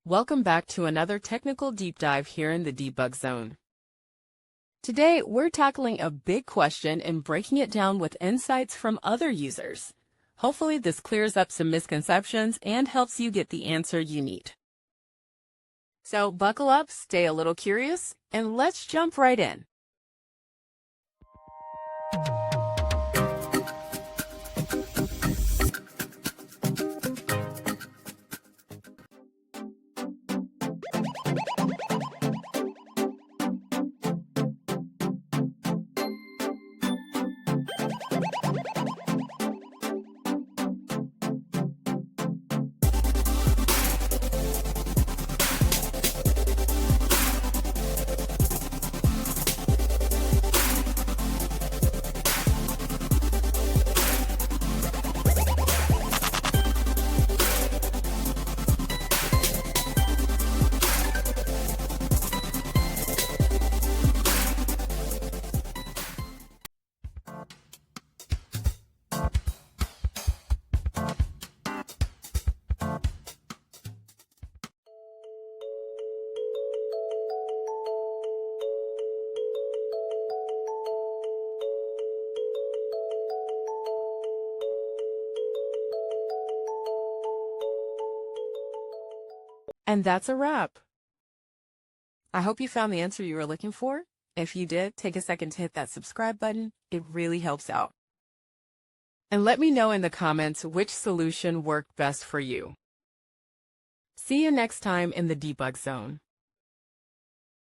Welcome back to another technical deep dive here in the debug zone. Today, we're tackling a big question and breaking it down with insights from other users. Hopefully, this clears up some misconceptions and helps you get the answer you need. So buckle up, stay a little curious, and let's jump right in. And that's a wrap. I hope you found the answer you were looking for. If you did, take a second to hit that subscribe button. It really helps out. And let me know in the comments which solution worked best for you. See you next time in the debug zone.